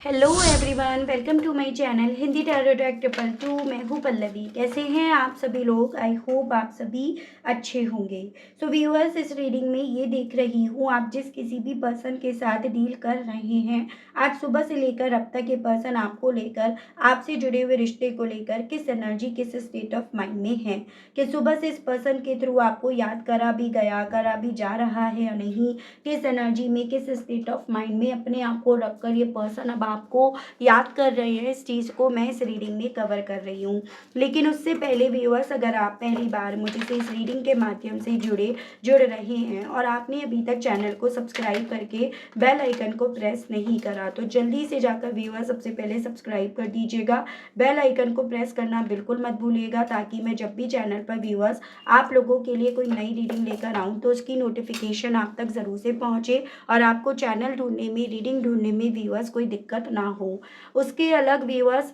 Hello everyone, welcome to my channel Hindi tarot track 222। मैं हूँ पल्लवी। कैसे हैं आप सभी लोग? आई होप आप सभी अच्छे होंगे। सो व्यूअर्स, इस रीडिंग में ये देख रही हूँ आप जिस किसी भी पर्सन के साथ डील कर रहे हैं, आज सुबह से लेकर अब तक ये पर्सन आपको लेकर, आपसे जुड़े हुए रिश्ते को लेकर किस एनर्जी, किस स्टेट ऑफ माइंड में है, कि सुबह से इस पर्सन के थ्रू आपको याद करा भी गया, करा भी जा रहा है या नहीं, किस एनर्जी में, किस स्टेट ऑफ माइंड में अपने आप को रखकर ये पर्सन अब आपको याद कर रहे हैं, इस चीज़ को मैं इस रीडिंग में कवर कर रही हूँ। लेकिन उससे पहले व्यूअर्स, अगर आप पहली बार मुझसे इस रीडिंग के माध्यम से जुड़ रहे हैं और आपने अभी तक चैनल को सब्सक्राइब करके बेल आइकन को प्रेस नहीं करा, तो जल्दी से जाकर व्यूअर्स सबसे पहले सब्सक्राइब कर दीजिएगा। बेल आइकन को प्रेस करना बिल्कुल मत भूलिएगा, ताकि मैं जब भी चैनल पर व्यूअर्स आप लोगों के लिए कोई नई रीडिंग लेकर आऊँ तो उसकी नोटिफिकेशन आप तक ज़रूर से पहुँचे और आपको चैनल ढूंढने में, रीडिंग ढूंढने में व्यूअर्स कोई दिक्कत ना हो। उसके अलग व्यूअर्स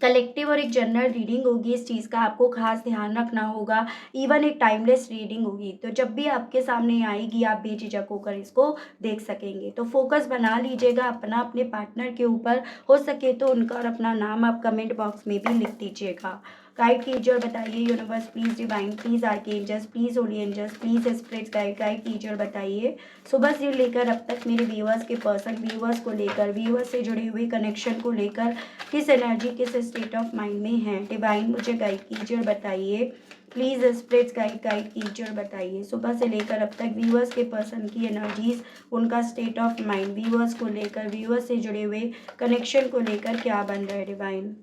कलेक्टिव और एक जनरल रीडिंग होगी, इस चीज़ का आपको खास ध्यान रखना होगा। इवन एक टाइमलेस रीडिंग होगी, तो जब भी आपके सामने आएगी आप बेझिझक होकर इसको देख सकेंगे। तो फोकस बना लीजिएगा अपना अपने पार्टनर के ऊपर, हो सके तो उनका और अपना नाम आप कमेंट बॉक्स में भी लिख दीजिएगा। गाइड कीजिए और बताइए universe please, divine please, archangels please, holy angels please, spirits guide कीजिए और बताइए सुबह से लेकर अब तक मेरे व्यूअर्स के पर्सन, व्यूअर्स को लेकर, व्यूअर्स से जुड़े हुए कनेक्शन को लेकर किस एनर्जी, किस स्टेट ऑफ माइंड में है। डिवाइन मुझे गाइड कीजिए और बताइए प्लीज़, स्पिरिट्स गाइड कीजिए और बताइए सुबह से लेकर अब तक व्यूअर्स के पर्सन की एनर्जीज, उनका स्टेट ऑफ माइंड, व्यूअर्स को लेकर, व्यूअर्स से जुड़े हुए कनेक्शन को लेकर क्या बन रहा है। Divine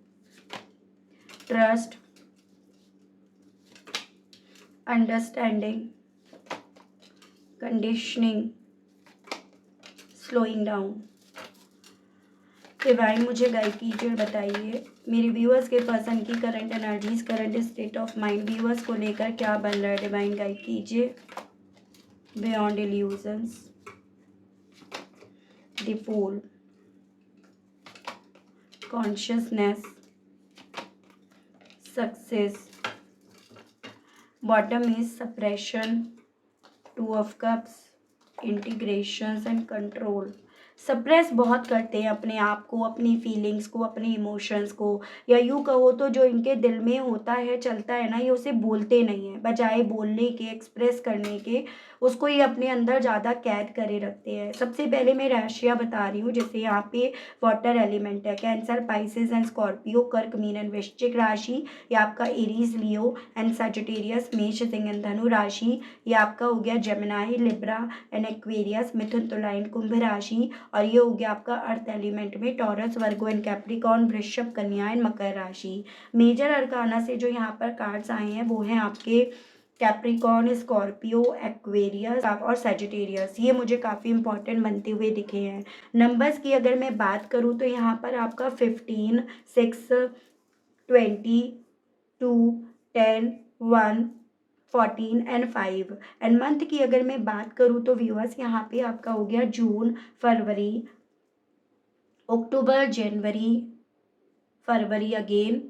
trust, understanding, conditioning, slowing down. Divine मुझे गाइड कीजिए और बताइए मेरे व्यूअर्स के पर्सन की current energies, current state of mind, viewers को लेकर क्या बन रहा है। डिवाइन गाइड कीजिए। Beyond illusions, the fool, consciousness, success, bottom is suppression, two of cups, integrations and control. Suppress बहुत करते हैं अपने आप को, अपनी फीलिंग्स को, अपने इमोशंस को, या यूँ कहो तो जो इनके दिल में होता है, चलता है ना, ये उसे बोलते नहीं हैं। बजाय बोलने के, एक्सप्रेस करने के, उसको ये अपने अंदर ज़्यादा कैद करे रखते हैं। सबसे पहले मैं राशियाँ बता रही हूँ, जैसे यहाँ पे वाटर एलिमेंट है, कैंसर, पाइसेस एंड स्कॉर्पियो, कर्क, मीन एंड वृश्चिक राशि। ये आपका एरीज, लियो एंड सजिटेरियस, मेष, सिंह एंड धनु राशि। ये आपका हो गया जेमिनाई, लिब्रा एंड एक्वेरियस, मिथुन, तुला एंड कुंभ राशि। और ये हो गया आपका अर्थ एलिमेंट में टॉरस, वर्गो एंड कैप्रिकॉर्न, वृषभ, कन्या एंड मकर राशि। मेजर अरकाना से जो यहाँ पर कार्ड्स आए हैं वो हैं आपके कैप्रिकॉर्न, स्कॉर्पियो, एक्वेरियस और सजिटेरियस। ये मुझे काफ़ी इंपॉर्टेंट बनते हुए दिखे हैं। नंबर्स की अगर मैं बात करूँ तो यहाँ पर आपका 15, 6, 20, 2, 10, 1, 14 एंड 5। एंड मंथ की अगर मैं बात करूँ तो व्यूअर्स यहाँ पे आपका हो गया जून, फरवरी, अक्टूबर, जनवरी, फरवरी अगेन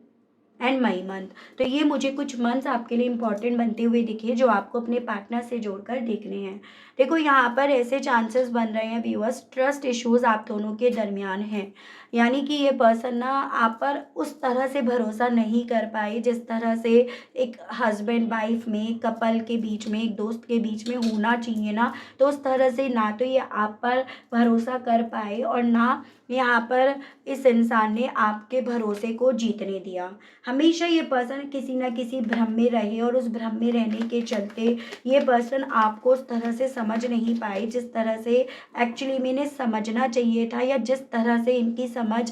एंड मई मंथ। तो ये मुझे कुछ मंथ्स आपके लिए इंपॉर्टेंट बनते हुए दिखे, जो आपको अपने पार्टनर से जोड़कर देखने हैं। देखो यहाँ पर ऐसे चांसेस बन रहे हैं व्यूअर्स, ट्रस्ट इश्यूज आप दोनों के दरमियान हैं। यानी कि ये पर्सन ना आप पर उस तरह से भरोसा नहीं कर पाए जिस तरह से एक हस्बैंड वाइफ में, कपल के बीच में, एक दोस्त के बीच में होना चाहिए ना, तो उस तरह से ना तो ये आप पर भरोसा कर पाए और ना यहाँ पर इस इंसान ने आपके भरोसे को जीतने दिया। हमेशा ये पर्सन किसी ना किसी भ्रम में रहे और उस भ्रम में रहने के चलते ये पर्सन आपको उस तरह से समझ नहीं पाए जिस तरह से एक्चुअली में इन्हें समझना चाहिए था, या जिस तरह से इनकी समझ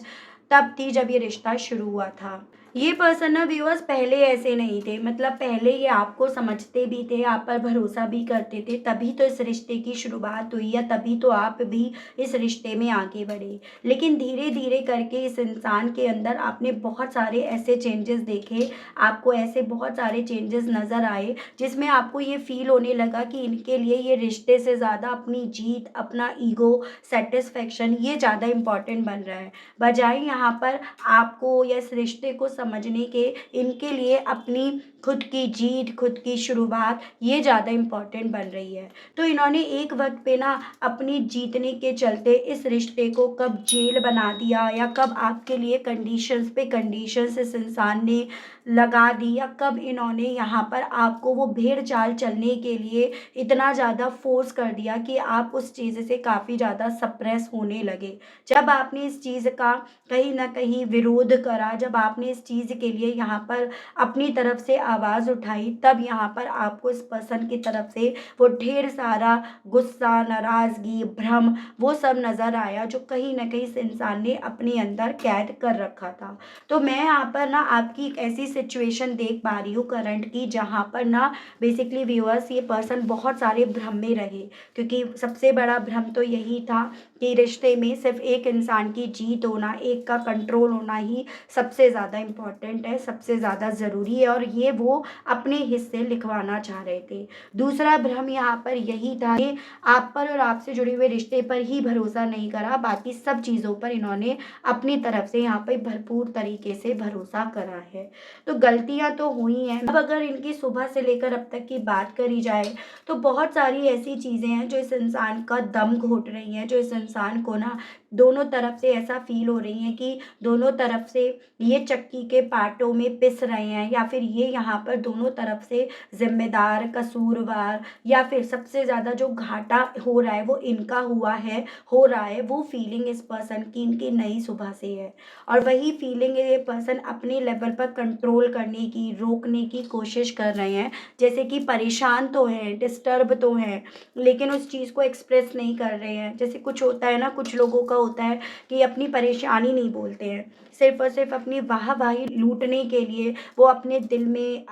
तब थी जब ये रिश्ता शुरू हुआ था। ये पर्सन ना व्यूअर्स पहले ऐसे नहीं थे, मतलब पहले ये आपको समझते भी थे, आप पर भरोसा भी करते थे, तभी तो इस रिश्ते की शुरुआत हुई, या तभी तो आप भी इस रिश्ते में आगे बढ़े। लेकिन धीरे धीरे करके इस इंसान के अंदर आपने बहुत सारे ऐसे चेंजेस देखे, आपको ऐसे बहुत सारे चेंजेस नज़र आए जिसमें आपको ये फील होने लगा कि इनके लिए ये रिश्ते से ज़्यादा अपनी जीत, अपना ईगो, सेटिस्फेक्शन, ये ज़्यादा इम्पॉर्टेंट बन रहा है। बजाय यहाँ पर आपको या इस रिश्ते को समझने के, इनके लिए अपनी खुद की जीत, खुद की शुरुआत, ये ज़्यादा इम्पोर्टेंट बन रही है। तो इन्होंने एक वक्त पे ना अपनी जीतने के चलते इस रिश्ते को कब जेल बना दिया, या कब आपके लिए कंडीशंस पे कंडीशंस इस इंसान ने लगा दी, या कब इन्होंने यहाँ पर आपको वो भेड़ चाल चलने के लिए इतना ज़्यादा फोर्स कर दिया कि आप उस चीज़ से काफ़ी ज़्यादा सप्रेस होने लगे। जब आपने इस चीज़ का कहीं न कहीं विरोध करा, जब आपने इस चीज़ के लिए यहाँ पर अपनी तरफ से आवाज़ उठाई, तब यहाँ पर आपको इस पर्सन की तरफ से वो ढेर सारा गुस्सा, नाराज़गी, भ्रम, वो सब नज़र आया, जो कहीं न कहीं इस इंसान ने अपने अंदर कैद कर रखा था। तो मैं यहाँ पर ना आपकी एक ऐसी सिचुएशन देख पा रही हूँ करंट की, जहाँ पर ना बेसिकली व्यूअर्स, ये पर्सन बहुत सारे भ्रम में रहे, क्योंकि सबसे बड़ा भ्रम तो यही था कि रिश्ते में सिर्फ एक इंसान की जीत होना, एक का कंट्रोल होना ही सबसे ज़्यादा इम्पोर्टेंट है, सबसे ज़्यादा ज़रूरी है, और ये वो अपने हिस्से लिखवाना चाह रहे थे। दूसरा भ्रम यहाँ पर यही था कि आप पर और आपसे जुड़े हुए रिश्ते पर ही भरोसा नहीं करा, बाकी सब चीज़ों पर इन्होंने अपनी तरफ से यहाँ पे भरपूर तरीके से भरोसा करा है। तो गलतियाँ तो हुई हैं। अब अगर इनकी सुबह से लेकर अब तक की बात करी जाए, तो बहुत सारी ऐसी चीज़ें हैं जो इस इंसान का दम घोट रही हैं, जो इस इंसान को ना दोनों तरफ से ऐसा फ़ील हो रही हैं कि दोनों तरफ से ये चक्की के पार्टों में पिस रहे हैं, या फिर ये यहाँ पर दोनों तरफ से ज़िम्मेदार, कसूरवार, या फिर सबसे ज़्यादा जो घाटा हो रहा है वो इनका हो रहा है, वो फीलिंग इस पर्सन की इनकी नई सुबह से है। और वही फीलिंग ये पर्सन अपने लेवल पर कंट्रोल करने की, रोकने की कोशिश कर रहे हैं। जैसे कि परेशान तो हैं, डिस्टर्ब तो हैं, लेकिन उस चीज़ को एक्सप्रेस नहीं कर रहे हैं। जैसे कुछ होता है ना, कुछ लोगों का होता है कि अपनी परेशानी नहीं बोलते हैं, सिर्फ़ और सिर्फ़ अपनी वाहवाही लूटने के लिए वो अपने दिल में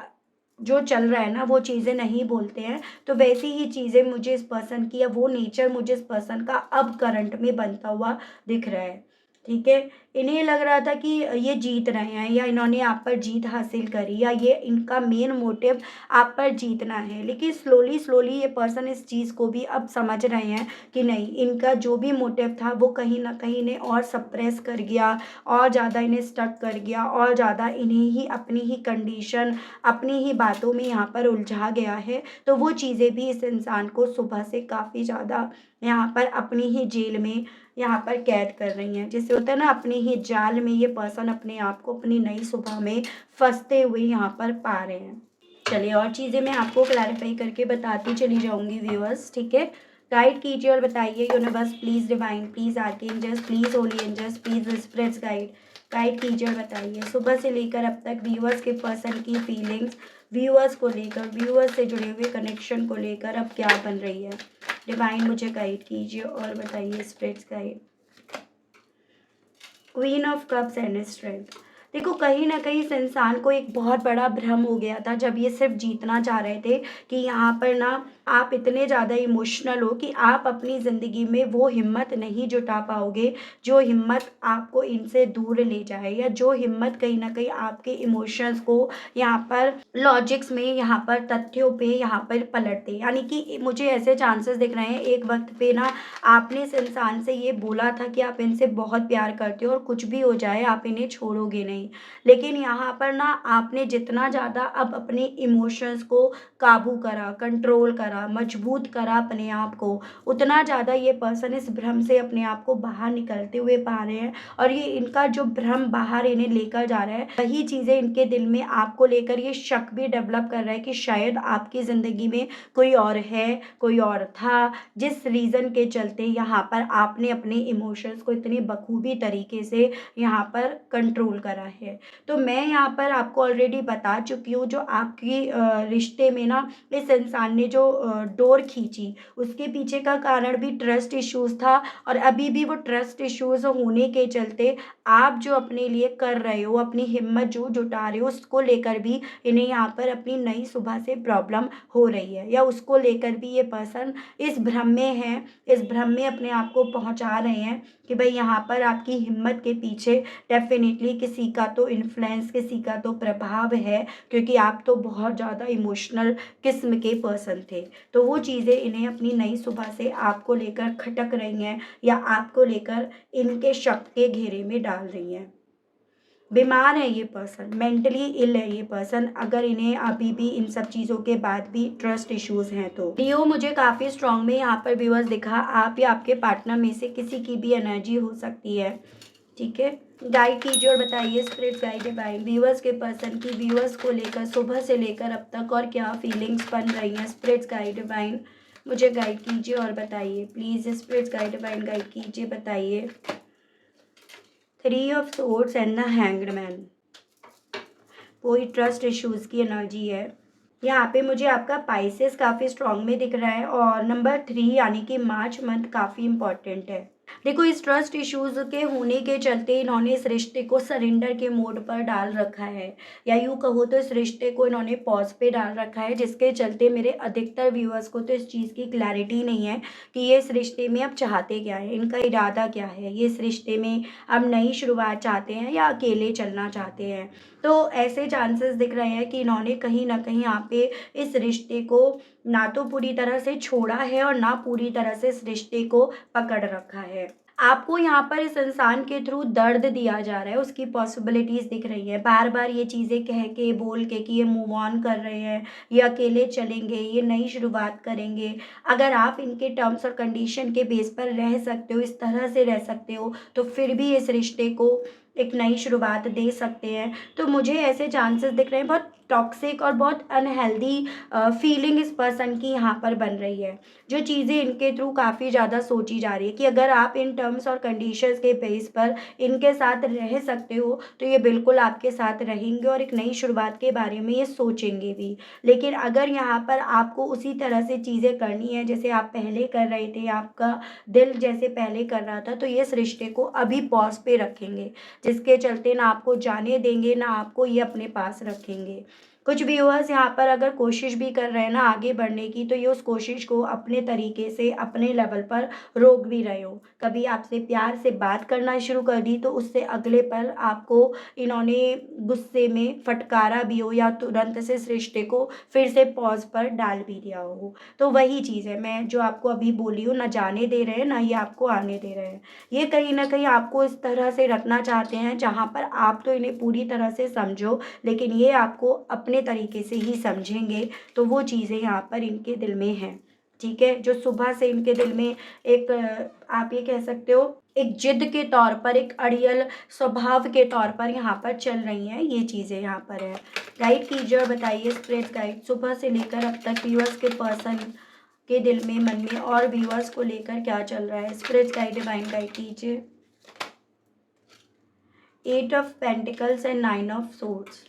जो चल रहा है ना, वो चीज़ें नहीं बोलते हैं। तो वैसी ही चीज़ें मुझे इस पर्सन की, या वो नेचर मुझे इस पर्सन का अब करंट में बनता हुआ दिख रहा है। ठीक है? इन्हें लग रहा था कि ये जीत रहे हैं, या इन्होंने आप पर जीत हासिल करी, या ये इनका मेन मोटिव आप पर जीतना है। लेकिन स्लोली ये पर्सन इस चीज़ को भी अब समझ रहे हैं कि नहीं, इनका जो भी मोटिव था वो कहीं न कहीं इन्हें और सप्रेस कर गया, और ज़्यादा इन्हें स्टक कर गया, और ज़्यादा इन्हें ही अपनी ही कंडीशन, अपनी ही बातों में यहाँ पर उलझा गया है। तो वो चीज़ें भी इस इंसान को सुबह से काफ़ी ज़्यादा यहाँ पर अपनी ही जेल में यहाँ पर कैद कर रही हैं। जैसे होता है ना, अपने ही जाल में ये पर्सन अपने आप को अपनी नई सुबह में फँसते हुए यहाँ पर पा रहे हैं। चलिए, और चीज़ें मैं आपको क्लैरिफ़ाई करके बताती चली जाऊँगी व्यूअर्स, ठीक है? गाइड कीजिए और बताइए, universe please divine, please archangels, please holy angels, please spirits guide कीजिए और बताइए सुबह से लेकर अब तक व्यूअर्स के पर्सन की फीलिंग्स, व्यूअर्स को लेकर, व्यूअर्स से जुड़े हुए कनेक्शन को लेकर अब क्या बन रही है। डिवाइन मुझे गाइड कीजिए और बताइए spirits guide. Queen of cups and strength. देखो, कहीं ना कहीं इस इंसान को एक बहुत बड़ा भ्रम हो गया था, जब ये सिर्फ जीतना चाह रहे थे कि यहाँ पर ना आप इतने ज़्यादा इमोशनल हो कि आप अपनी ज़िंदगी में वो हिम्मत नहीं जुटा पाओगे, जो हिम्मत आपको इनसे दूर ले जाए, या जो हिम्मत कहीं ना कहीं आपके इमोशंस को यहाँ पर लॉजिक्स में, यहाँ पर तथ्यों पे यहाँ पर पलट दे। यानी कि मुझे ऐसे चांसेस दिख रहे हैं, एक वक्त पे ना आपने इस इंसान से ये बोला था कि आप इनसे बहुत प्यार करते हो, और कुछ भी हो जाए आप इन्हें छोड़ोगे नहीं। लेकिन यहाँ पर ना आपने जितना ज़्यादा अब अपने इमोशंस को काबू करा, कंट्रोल करा, मजबूत करा अपने आप को, उतना ज़्यादा ये पर्सन इस भ्रम से अपने आप को बाहर निकलते हुए पा रहे हैं। और ये इनका जो भ्रम बाहर इन्हें लेकर जा रहा है, वही चीज़ें इनके दिल में आपको लेकर ये शक भी डेवलप कर रहा है कि शायद आपकी ज़िंदगी में कोई और है, कोई और था, जिस रीज़न के चलते यहाँ पर आपने अपने इमोशंस को इतनी बखूबी तरीके से यहाँ पर कंट्रोल करा है। तो मैं यहाँ पर आपको ऑलरेडी बता चुकी हूँ, जो आपकी रिश्ते में ना इस इंसान ने जो डोर खींची, उसके पीछे का कारण भी ट्रस्ट इश्यूज़ था, और अभी भी वो ट्रस्ट इश्यूज़ होने के चलते आप जो अपने लिए कर रहे हो, अपनी हिम्मत जो जुटा रहे हो, उसको लेकर भी इन्हें यहाँ पर अपनी नई सुबह से प्रॉब्लम हो रही है, या उसको लेकर भी ये पर्सन इस भ्रम में हैं, इस भ्रम में अपने आप को पहुंचा रहे हैं कि भाई यहाँ पर आपकी हिम्मत के पीछे डेफिनेटली किसी का तो इन्फ्लुएंस, किसी का तो प्रभाव है, क्योंकि आप तो बहुत ज़्यादा इमोशनल किस्म के पर्सन थे। तो वो चीज़ें इन्हें अपनी नई सुबह से आपको लेकर खटक रही हैं, या आपको लेकर इनके शक के घेरे में डाल रही हैं। बीमार है ये पर्सन, मेंटली इल है ये पर्सन, अगर इन्हें अभी भी इन सब चीज़ों के बाद भी ट्रस्ट इश्यूज़ हैं तो। लियो मुझे काफ़ी स्ट्रॉन्ग में यहाँ पर व्यूअर्स दिखा, आप या आपके पार्टनर में से किसी की भी एनर्जी हो सकती है, ठीक है। गाइड कीजिए और बताइए स्पिरिट गाइड डिवाइन व्यूअर्स के पर्सन की व्यूअर्स को लेकर सुबह से लेकर अब तक और क्या फीलिंग्स बन रही हैं। स्पिरिट गाइड डिवाइन मुझे गाइड कीजिए और बताइए please. Spirit guide divine guide कीजिए, बताइए। 3 of swords and the hanged man, कोई ट्रस्ट इश्यूज़ की एनर्जी है यहाँ पे। मुझे आपका पाइसेस काफ़ी स्ट्रॉन्ग में दिख रहा है और नंबर 3 यानी कि मार्च मंथ काफ़ी इम्पॉर्टेंट है। देखो इस ट्रस्ट इश्यूज़ के होने के चलते इन्होंने इस रिश्ते को सरेंडर के मोड पर डाल रखा है, या यूँ कहो तो इस रिश्ते को इन्होंने पॉज पे डाल रखा है, जिसके चलते मेरे अधिकतर व्यूअर्स को तो इस चीज़ की क्लैरिटी नहीं है कि ये इस रिश्ते में अब चाहते क्या है, इनका इरादा क्या है, ये इस रिश्ते में अब नई शुरुआत चाहते हैं या अकेले चलना चाहते हैं। तो ऐसे चांसेस दिख रहे हैं कि इन्होंने कहीं ना कहीं यहाँ पे इस रिश्ते को ना तो पूरी तरह से छोड़ा है और ना पूरी तरह से इस रिश्ते को पकड़ रखा है। आपको यहाँ पर इस इंसान के थ्रू दर्द दिया जा रहा है, उसकी पॉसिबिलिटीज़ दिख रही है, बार बार ये चीज़ें कह के बोल के कि ये मूव ऑन कर रहे हैं, ये अकेले चलेंगे, ये नई शुरुआत करेंगे। अगर आप इनके टर्म्स और कंडीशन के बेस पर रह सकते हो, इस तरह से रह सकते हो, तो फिर भी इस रिश्ते को एक नई शुरुआत दे सकते हैं। तो मुझे ऐसे चांसेस दिख रहे हैं, बहुत टॉक्सिक और बहुत अनहेल्दी फीलिंग इस पर्सन की यहाँ पर बन रही है। जो चीज़ें इनके थ्रू काफ़ी ज़्यादा सोची जा रही है कि अगर आप इन टर्म्स और कंडीशंस के बेस पर इनके साथ रह सकते हो तो ये बिल्कुल आपके साथ रहेंगे और एक नई शुरुआत के बारे में ये सोचेंगे भी। लेकिन अगर यहाँ पर आपको उसी तरह से चीज़ें करनी है जैसे आप पहले कर रहे थे, आपका दिल जैसे पहले कर रहा था, तो ये इस रिश्ते को अभी पॉज पे रखेंगे, जिसके चलते ना आपको जाने देंगे ना आपको ये अपने पास रखेंगे। कुछ व्यूअर्स यहाँ पर अगर कोशिश भी कर रहे हैं ना आगे बढ़ने की, तो ये उस कोशिश को अपने तरीके से अपने लेवल पर रोक भी रहे हो। कभी आपसे प्यार से बात करना शुरू कर दी तो उससे अगले पल आपको इन्होंने गुस्से में फटकारा भी हो या तुरंत से इस रिश्ते को फिर से पॉज पर डाल भी दिया हो। तो वही चीज़ है, मैं जो आपको अभी बोली हूँ, ना जाने दे रहे हैं ना ये आपको आने दे रहे हैं। ये कहीं ना कहीं आपको इस तरह से रखना चाहते हैं जहाँ पर आप तो इन्हें पूरी तरह से समझो, लेकिन ये आपको अपने तरीके से ही समझेंगे। तो वो चीज़ें यहाँ पर इनके दिल में हैं, ठीक है। जो सुबह से इनके दिल में एक आप ये कह सकते हो एक जिद के तौर पर, एक अड़ियल स्वभाव के तौर पर यहाँ पर चल रही हैं, ये चीज़ें यहाँ पर है। गाइड कीजिए और बताइए स्पिरिट गाइड सुबह से लेकर अब तक व्यूअर्स के पर्सन के दिल में, मन में और व्यूअर्स को लेकर क्या चल रहा है। स्पिरिट गाइड डिवाइन गाइड कीजिए। 8 of pentacles and 9 of swords.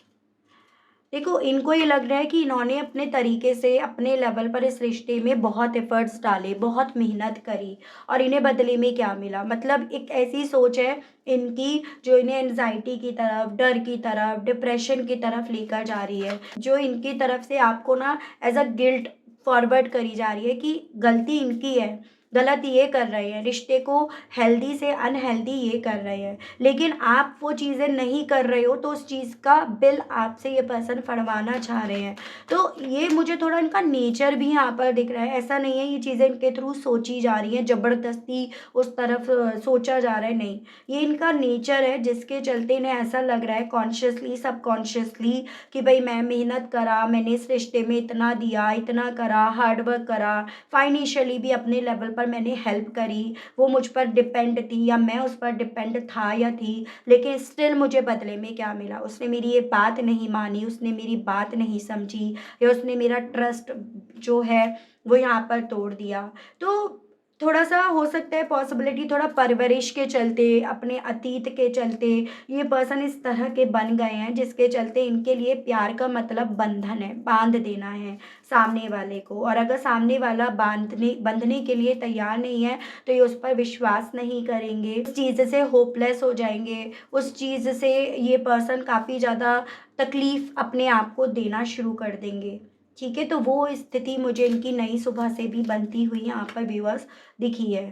देखो इनको ये लग रहा है कि इन्होंने अपने तरीके से अपने लेवल पर इस रिश्ते में बहुत एफर्ट्स डाले, बहुत मेहनत करी, और इन्हें बदले में क्या मिला। मतलब एक ऐसी सोच है इनकी जो इन्हें एनजाइटी की तरफ, डर की तरफ, डिप्रेशन की तरफ लेकर जा रही है, जो इनकी तरफ से आपको ना एज अ गिल्ट फॉरवर्ड करी जा रही है कि गलती इनकी है, गलत ये कर रहे हैं, रिश्ते को हेल्दी से अनहेल्दी ये कर रहे हैं। लेकिन आप वो चीज़ें नहीं कर रहे हो तो उस चीज़ का बिल आपसे ये पर्सन फड़वाना चाह रहे हैं। तो ये मुझे थोड़ा इनका नेचर भी यहाँ पर दिख रहा है। ऐसा नहीं है ये चीज़ें इनके थ्रू सोची जा रही हैं, ज़बरदस्ती उस तरफ सोचा जा रहा है, नहीं। ये इनका नेचर है जिसके चलते इन्हें ऐसा लग रहा है कॉन्शियसली सबकॉन्शियसली कि भाई मैं मेहनत करा, मैंने इस रिश्ते में इतना दिया, इतना करा, हार्ड वर्क करा, फाइनेंशियली भी अपने लेवल पर मैंने हेल्प करी, वो मुझ पर डिपेंड थी या मैं उस पर डिपेंड था या थी, लेकिन स्टिल मुझे बदले में क्या मिला। उसने मेरी ये बात नहीं मानी, उसने मेरी बात नहीं समझी, या उसने मेरा ट्रस्ट जो है वो यहाँ पर तोड़ दिया। तो थोड़ा सा हो सकता है पॉसिबिलिटी, थोड़ा परवरिश के चलते, अपने अतीत के चलते ये पर्सन इस तरह के बन गए हैं, जिसके चलते इनके लिए प्यार का मतलब बंधन है, बांध देना है सामने वाले को। और अगर सामने वाला बंधने के लिए तैयार नहीं है तो ये उस पर विश्वास नहीं करेंगे, उस चीज़ से होपलेस हो जाएंगे, उस चीज़ से ये पर्सन काफ़ी ज़्यादा तकलीफ़ अपने आप को देना शुरू कर देंगे, ठीक है। तो वो स्थिति मुझे इनकी नई सुबह से भी बनती हुई यहाँ पर व्यूअर्स दिखी है।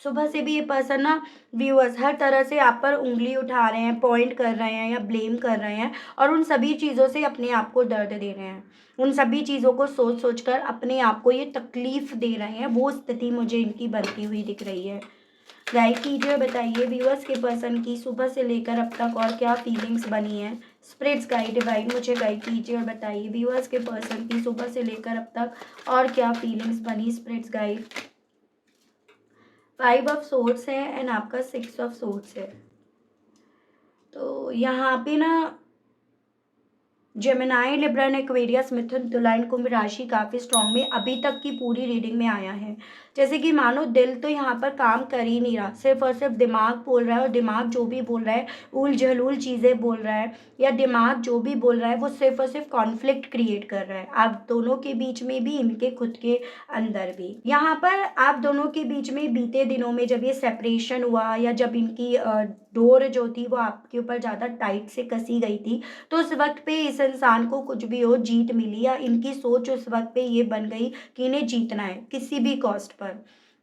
सुबह से भी ये पर्सन ना व्यूअर्स हर तरह से आप पर उंगली उठा रहे हैं, पॉइंट कर रहे हैं या ब्लेम कर रहे हैं, और उन सभी चीज़ों से अपने आप को दर्द दे रहे हैं, उन सभी चीज़ों को सोच सोच कर अपने आप को ये तकलीफ़ दे रहे हैं। वो स्थिति मुझे इनकी बनती हुई दिख रही है। गाइड कीजिए और बताइए व्यूअर्स के पर्सन की सुबह से लेकर अब तक और क्या फीलिंग्स बनी है। स्पिरिट्स गाइड डिवाइन मुझे गाइड कीजिए और बताइए व्यूअर्स के पर्सन की सुबह से लेकर अब तक और क्या फीलिंग्स बनी। स्पिरिट्स गाइड 5 ऑफ सोर्ड्स है एंड आपका 6 ऑफ सोर्ड्स है। तो यहाँ पे ना जेमिनाई, लिब्रन, एक्वेरियस, मिथुन, तुला एंड कुंभ राशि काफ़ी स्ट्रांग में अभी तक की पूरी रीडिंग में आया है। जैसे कि मानो दिल तो यहाँ पर काम कर ही नहीं रहा, सिर्फ और सिर्फ दिमाग बोल रहा है, और दिमाग जो भी बोल रहा है उल झलूल चीज़ें बोल रहा है, या दिमाग जो भी बोल रहा है वो सिर्फ और सिर्फ कॉन्फ्लिक्ट क्रिएट कर रहा है आप दोनों के बीच में भी, इनके खुद के अंदर भी। यहाँ पर आप दोनों के बीच में बीते दिनों में जब ये सेपरेशन हुआ, या जब इनकी डोर जो थी वो आपके ऊपर ज़्यादा टाइट से कसी गई थी, तो उस वक्त पे इस इंसान को कुछ भी हो जीत मिली, या इनकी सोच उस वक्त पे ये बन गई कि इन्हें जीतना है किसी भी कॉस्ट पर।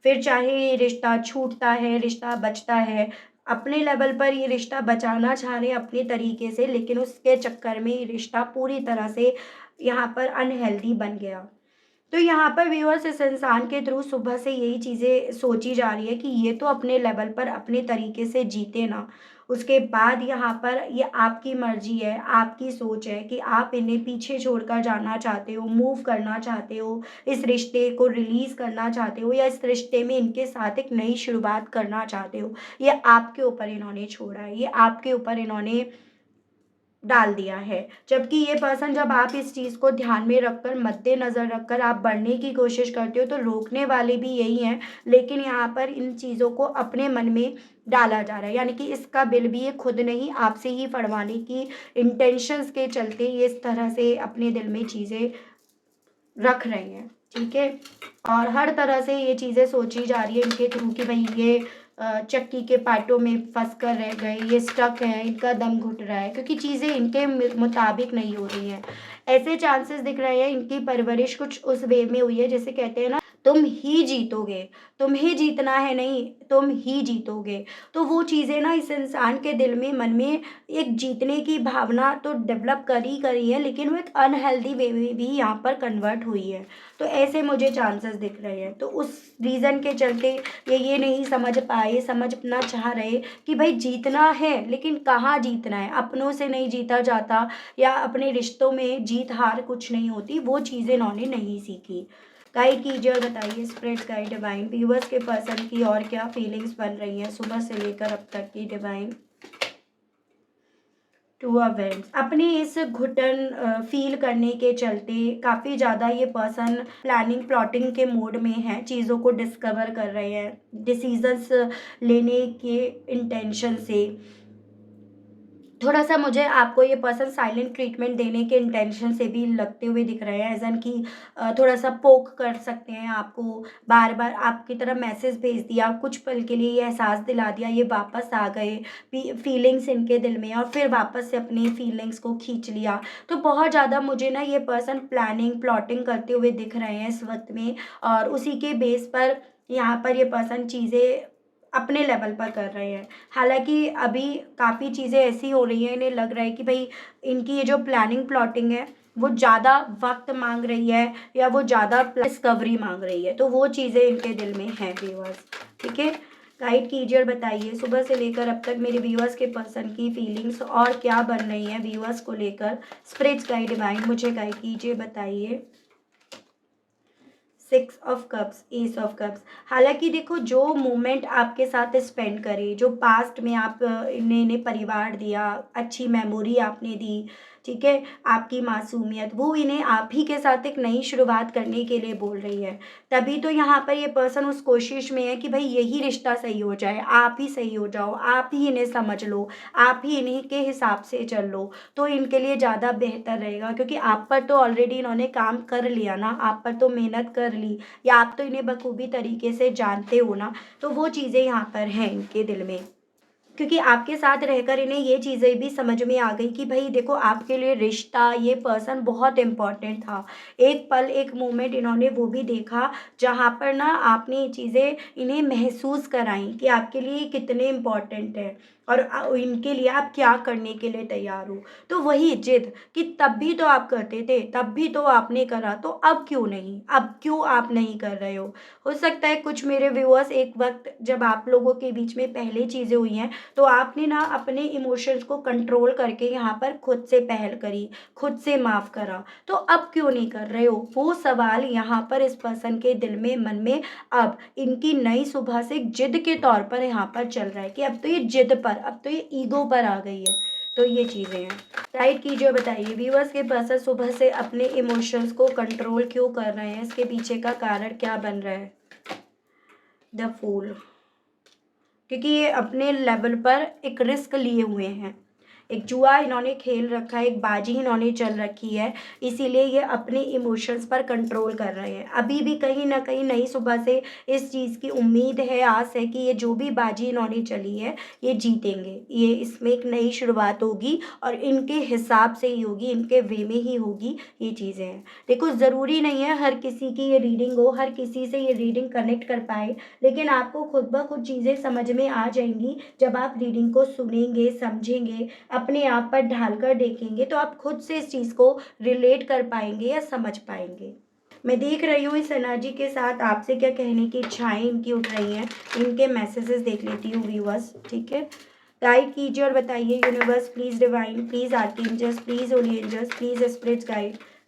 फिर चाहे ये रिश्ता छूटता है, रिश्ता बचता है, अपने लेवल पर ये रिश्ता बचाना चाह रहे हैं अपने तरीके से, लेकिन उसके चक्कर में ये रिश्ता पूरी तरह से यहाँ पर अनहेल्दी बन गया। तो यहाँ पर व्यूअर्स इस इंसान के थ्रू सुबह से यही चीज़ें सोची जा रही है कि ये तो अपने लेवल पर अपने तरीके से जीते ना। उसके बाद यहाँ पर ये आपकी मर्जी है, आपकी सोच है कि आप इन्हें पीछे छोड़कर जाना चाहते हो, मूव करना चाहते हो, इस रिश्ते को रिलीज़ करना चाहते हो, या इस रिश्ते में इनके साथ एक नई शुरुआत करना चाहते हो। ये आपके ऊपर इन्होंने छोड़ा है, ये आपके ऊपर इन्होंने डाल दिया है। जबकि ये पर्सन, जब आप इस चीज़ को ध्यान में रखकर, मद्देनज़र रखकर आप बढ़ने की कोशिश करते हो, तो रोकने वाले भी यही हैं, लेकिन यहाँ पर इन चीज़ों को अपने मन में डाला जा रहा है। यानी कि इसका बिल भी ये खुद नहीं, आपसे ही पड़वाने की इंटेंशंस के चलते ये इस तरह से अपने दिल में चीज़ें रख रहे हैं, ठीक है। और हर तरह से ये चीज़ें सोची जा रही है इनके थ्रू कि भाई ये चक्की के पाटों में फंस कर रह गए, ये स्टक है, इनका दम घुट रहा है, क्योंकि चीज़ें इनके मुताबिक नहीं हो रही हैं। ऐसे चांसेस दिख रहे हैं इनकी परवरिश कुछ उस वे में हुई है, जैसे कहते हैं ना, तुम ही जीतोगे, तुम्हें जीतना है, नहीं तुम ही जीतोगे। तो वो चीज़ें ना इस इंसान के दिल में, मन में एक जीतने की भावना तो डेवलप करी है, लेकिन वो एक अनहेल्दी वे में भी यहाँ पर कन्वर्ट हुई है। तो ऐसे मुझे चांसेस दिख रहे हैं। तो उस रीज़न के चलते ये नहीं समझ पाए, समझना चाह रहे कि भाई जीतना है, लेकिन कहाँ जीतना है, अपनों से नहीं जीता जाता, या अपने रिश्तों में जीत हार कुछ नहीं होती, वो चीज़ें इन्होंने नहीं सीखी। गाइड कीजिए और बताइए स्पिरिट्स गाइड डिवाइन व्यूअर्स के पर्सन की और क्या फीलिंग्स बन रही हैं सुबह से लेकर अब तक की। डिवाइन 2 ऑफ वैंड्स, अपने इस घुटन फील करने के चलते काफ़ी ज़्यादा ये पर्सन प्लानिंग प्लॉटिंग के मोड में है, चीज़ों को डिस्कवर कर रहे हैं, डिसीजंस लेने के इंटेंशन से। थोड़ा सा मुझे आपको ये पर्सन साइलेंट ट्रीटमेंट देने के इंटेंशन से भी लगते हुए दिख रहे हैं, एज एन कि थोड़ा सा पोक कर सकते हैं आपको, बार बार आपकी तरफ मैसेज भेज दिया, कुछ पल के लिए ये एहसास दिला दिया, ये वापस आ गए फीलिंग्स इनके दिल में, और फिर वापस से अपनी फीलिंग्स को खींच लिया। तो बहुत ज़्यादा मुझे ना ये पर्सन प्लानिंग प्लॉटिंग करते हुए दिख रहे हैं इस वक्त में, और उसी के बेस पर यहाँ पर ये पर्सन चीज़ें अपने लेवल पर कर रहे हैं। हालाँकि अभी काफ़ी चीज़ें ऐसी हो रही हैं, इन्हें लग रहा है कि भई इनकी ये जो प्लानिंग प्लॉटिंग है, वो ज़्यादा वक़्त माँग रही है, या वो ज़्यादा डिस्कवरी माँग रही है। तो वो चीज़ें इनके दिल में हैं व्यूअर्स, ठीक है। गाइड कीजिए और बताइए सुबह से लेकर अब तक मेरे व्यूअर्स के पर्सन की फीलिंग्स और क्या बन रही हैं व्यूअर्स को लेकर। स्पिरिट्स गाइड डिवाइन मुझे गाइड कीजिए, बताइए। 6 of cups, S of cups. हालाँकि देखो, जो मोमेंट आपके साथ स्पेंड करे, जो पास्ट में आप इन्हें परिवार दिया, अच्छी मेमोरी आपने दी, ठीक है, आपकी मासूमियत, वो इन्हें आप ही के साथ एक नई शुरुआत करने के लिए बोल रही है। तभी तो यहाँ पर ये पर्सन उस कोशिश में है कि भाई यही रिश्ता सही हो जाए, आप ही सही हो जाओ, आप ही इन्हें समझ लो, आप ही इन्हीं के हिसाब से चल लो, तो इनके लिए ज़्यादा बेहतर रहेगा। क्योंकि आप पर तो ऑलरेडी इन्होंने काम कर लिया ना, आप पर तो मेहनत कर ली, या आप तो इन्हें बखूबी तरीके से जानते हो ना, तो वो चीज़ें यहाँ पर हैं इनके दिल में। क्योंकि आपके साथ रहकर इन्हें ये चीज़ें भी समझ में आ गई कि भई देखो आपके लिए रिश्ता, ये पर्सन बहुत इम्पोर्टेंट था। एक पल, एक मोमेंट इन्होंने वो भी देखा जहाँ पर ना आपने ये चीज़ें इन्हें महसूस कराई कि आपके लिए ये कितने इम्पोर्टेंट है और इनके लिए आप क्या करने के लिए तैयार हो। तो वही ज़िद कि तब भी तो आप करते थे, तब भी तो आपने करा, तो अब क्यों नहीं? अब क्यों आप नहीं कर रहे हो? हो सकता है कुछ मेरे व्यूअर्स एक वक़्त जब आप लोगों के बीच में पहले चीज़ें हुई हैं, तो आपने ना अपने इमोशंस को कंट्रोल करके यहाँ पर खुद से पहल करी, खुद से माफ़ करा, तो अब क्यों नहीं कर रहे हो? वो सवाल यहाँ पर इस पर्सन के दिल में, मन में अब इनकी नई सुबह से एक जिद के तौर पर यहाँ पर चल रहा है कि अब तो ये जिद पर, अब तो ये ईगो पर आ गई है। तो ये चीज़ें हैं। राइट कीजिए और बताइए व्यूअर्स के पर्सन सुबह से अपने इमोशंस को कंट्रोल क्यों कर रहे हैं? इसके पीछे का कारण क्या बन रहा है? The fool. क्योंकि ये अपने लेवल पर एक रिस्क लिए हुए हैं। एक जुआ इन्होंने खेल रखा है, एक बाजी इन्होंने चल रखी है, इसीलिए ये अपने इमोशंस पर कंट्रोल कर रहे हैं। अभी भी कहीं न कहीं नई सुबह से इस चीज़ की उम्मीद है, आस है कि ये जो भी बाजी इन्होंने चली है, ये जीतेंगे। ये इसमें एक नई शुरुआत होगी और इनके हिसाब से ही होगी, इनके वे में ही होगी, ये चीज़ें हैं। देखो ज़रूरी नहीं है हर किसी की ये रीडिंग हो, हर किसी से ये रीडिंग कनेक्ट कर पाए, लेकिन आपको खुद ब खुद चीज़ें समझ में आ जाएँगी जब आप रीडिंग को सुनेंगे, समझेंगे, अपने आप पर ढाल कर देखेंगे, तो आप खुद से इस चीज़ को रिलेट कर पाएँगे या समझ पाएँगे। मैं देख रही हूँ इस एनर्जी के साथ आपसे क्या कहने की इच्छाएँ इनकी उठ रही हैं। इनके मैसेजेस देख लेती हूँ व्यूअर्स, ठीक है? गाइड कीजिए और बताइए universe please divine, please archangels, please holy angels, please spirits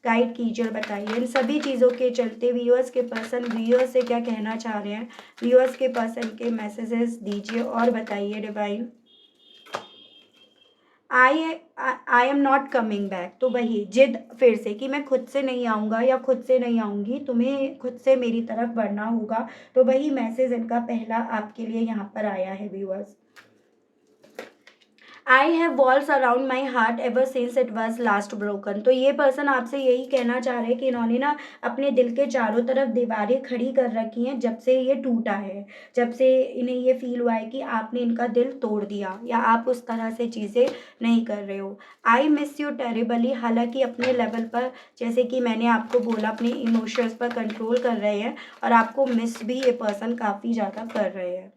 guide कीजिए और बताइए इन सभी चीज़ों के चलते व्यूअर्स के पर्सन व्यूअर्स से क्या कहना चाह रहे हैं। व्यूअर्स के पर्सन के मैसेजेस दीजिए और बताइए divine. I I am not coming back, तो वही जिद फिर से कि मैं खुद से नहीं आऊँगा या खुद से नहीं आऊँगी, तुम्हें खुद से मेरी तरफ बढ़ना होगा। तो वही मैसेज इनका पहला आपके लिए यहाँ पर आया है viewers. I have walls around my heart ever since it was last broken, तो ये पर्सन आपसे यही कहना चाह रहे हैं कि इन्होंने ना अपने दिल के चारों तरफ दीवारें खड़ी कर रखी हैं जब से ये टूटा है, जब से इन्हें ये फील हुआ है कि आपने इनका दिल तोड़ दिया या आप उस तरह से चीज़ें नहीं कर रहे हो। आई मिस यू टेरिबली, हालांकि अपने लेवल पर जैसे कि मैंने आपको बोला अपने इमोशंस पर कंट्रोल कर रहे हैं और आपको मिस भी ये पर्सन काफ़ी ज़्यादा कर रहे हैं।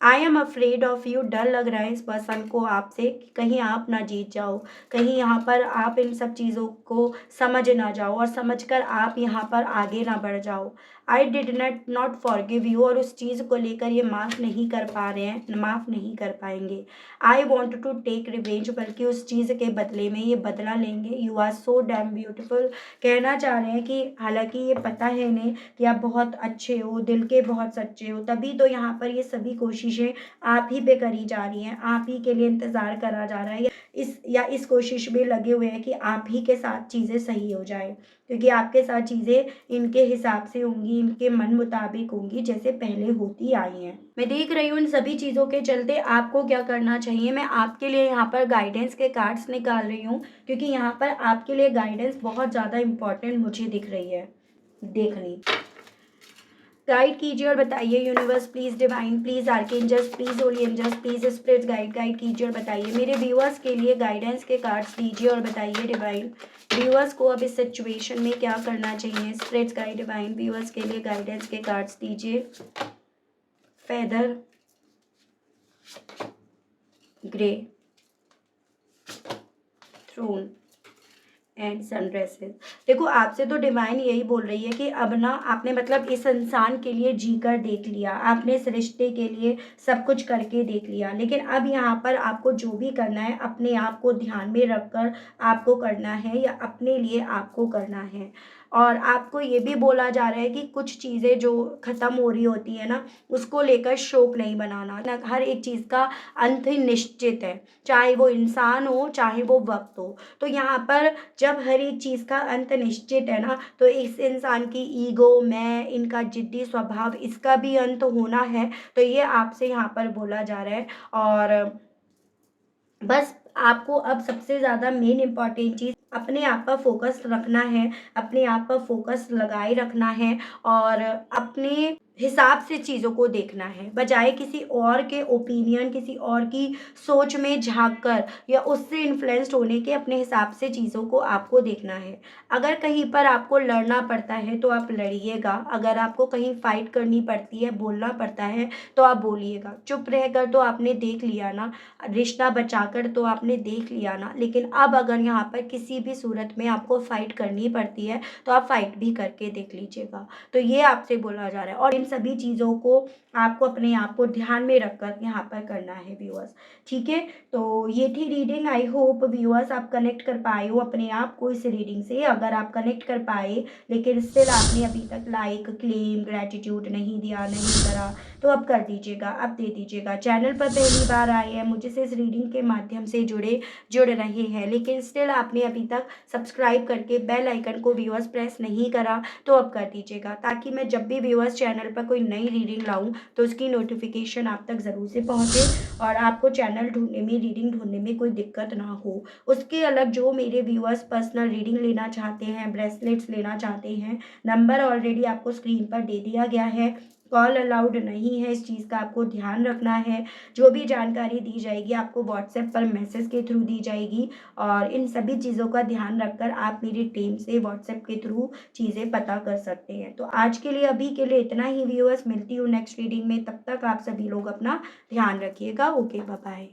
I am afraid of you, डर लग रहा है इस पर्सन को आपसे कि कहीं आप ना जीत जाओ, कहीं यहाँ पर आप इन सब चीज़ों को समझ ना जाओ और समझकर आप यहाँ पर आगे ना बढ़ जाओ। I did not forgive you, और उस चीज़ को लेकर ये माफ़ नहीं कर पा रहे हैं, माफ़ नहीं कर पाएंगे। I want to take revenge, बल्कि उस चीज़ के बदले में ये बदला लेंगे। You are so damn beautiful, कहना चाह रहे हैं कि हालांकि ये पता है इन्हें कि आप बहुत अच्छे हो, दिल के बहुत सच्चे हो, तभी तो यहाँ पर ये सभी कोशिशें आप ही पे करी जा रही हैं, आप ही के लिए इंतज़ार करा जा रहा है, या इस कोशिश में लगे हुए हैं कि आप ही के साथ चीज़ें सही हो जाए, क्योंकि आपके साथ चीज़ें इनके हिसाब से होंगी, इनके मन मुताबिक होंगी जैसे पहले होती आई हैं। मैं देख रही हूँ इन सभी चीज़ों के चलते आपको क्या करना चाहिए। मैं आपके लिए यहाँ पर गाइडेंस के कार्ड्स निकाल रही हूँ, क्योंकि यहाँ पर आपके लिए गाइडेंस बहुत ज़्यादा इम्पोर्टेंट मुझे दिख रही है। देख ली, गाइड कीजिए और बताइए universe please divine, please archangels, please holy angels, please spirits guide कीजिए और बताइए मेरे व्यूअर्स के लिए गाइडेंस के कार्ड्स दीजिए और बताइए डिवाइन व्यूअर्स को अब इस सिचुएशन में क्या करना चाहिए। स्पिरिट्स गाइड डिवाइन व्यूअर्स के लिए गाइडेंस के कार्ड्स दीजिए। Feather, grey, throne and sunrises. देखो आपसे तो डिवाइन यही बोल रही है कि अब ना आपने मतलब इस इंसान के लिए जी कर देख लिया, आपने इस रिश्ते के लिए सब कुछ करके देख लिया, लेकिन अब यहाँ पर आपको जो भी करना है अपने आप को ध्यान में रखकर आपको करना है या अपने लिए आपको करना है। और आपको ये भी बोला जा रहा है कि कुछ चीज़ें जो ख़त्म हो रही होती है ना, उसको लेकर शोक नहीं बनाना ना, हर एक चीज़ का अंत ही निश्चित है, चाहे वो इंसान हो चाहे वो वक्त हो। तो यहाँ पर जब हर एक चीज़ का अंत निश्चित है ना, तो इस इंसान की ईगो, मैं, इनका जिद्दी स्वभाव, इसका भी अंत होना है। तो ये आपसे यहाँ पर बोला जा रहा है। और बस आपको अब सबसे ज़्यादा मेन इम्पॉर्टेंट चीज़ अपने आप पर फोकस रखना है, अपने आप पर फोकस लगाए रखना है और अपने हिसाब से चीज़ों को देखना है, बजाय किसी और के ओपिनियन, किसी और की सोच में झाँक कर या उससे इन्फ्लुएंस्ड होने के अपने हिसाब से चीज़ों को आपको देखना है। अगर कहीं पर आपको लड़ना पड़ता है तो आप लड़िएगा, अगर आपको कहीं फाइट करनी पड़ती है, बोलना पड़ता है तो आप बोलिएगा। चुप रहकर तो आपने देख लिया ना, रिश्ता बचाकर तो आपने देख लिया ना, लेकिन अब अगर यहाँ पर किसी भी सूरत में आपको फाइट करनी पड़ती है तो आप फाइट भी करके देख लीजिएगा। तो ये आपसे बोला जा रहा है और इन सभी चीज़ों को आपको अपने आप को ध्यान में रखकर यहाँ पर करना है व्यूअर्स। ठीक है, तो ये थी रीडिंग। आई होप व्यूअर्स आप कनेक्ट कर पाए हो अपने आप को इस रीडिंग से। अगर आप कनेक्ट कर पाए लेकिन स्टिल आपने अभी तक लाइक, क्लेम, ग्रेटिट्यूड नहीं दिया, नहीं करा, तो अब कर दीजिएगा, अब दे दीजिएगा। चैनल पर पहली बार आए हैं, मुझसे इस रीडिंग के माध्यम से जुड़ रहे हैं, लेकिन स्टिल आपने अभी तक सब्सक्राइब करके बेल आइकन को व्यूअर्स प्रेस नहीं करा, तो अब कर दीजिएगा, ताकि मैं जब भी व्यूअर्स चैनल पर कोई नई रीडिंग लाऊं तो उसकी नोटिफिकेशन आप तक ज़रूर से पहुंचे और आपको चैनल ढूंढने में, रीडिंग ढूंढने में कोई दिक्कत ना हो। उसके अलग जो मेरे व्यूअर्स पर्सनल रीडिंग लेना चाहते हैं, ब्रेसलेट्स लेना चाहते हैं, नंबर ऑलरेडी आपको स्क्रीन पर दे दिया गया है। कॉल अलाउड नहीं है, इस चीज़ का आपको ध्यान रखना है। जो भी जानकारी दी जाएगी आपको व्हाट्सएप पर मैसेज के थ्रू दी जाएगी और इन सभी चीज़ों का ध्यान रखकर आप मेरी टीम से व्हाट्सएप के थ्रू चीज़ें पता कर सकते हैं। तो आज के लिए, अभी के लिए इतना ही व्यूअर्स। मिलती हूँ नेक्स्ट रीडिंग में, तब तक आप सभी लोग अपना ध्यान रखिएगा। Okay, bye bye.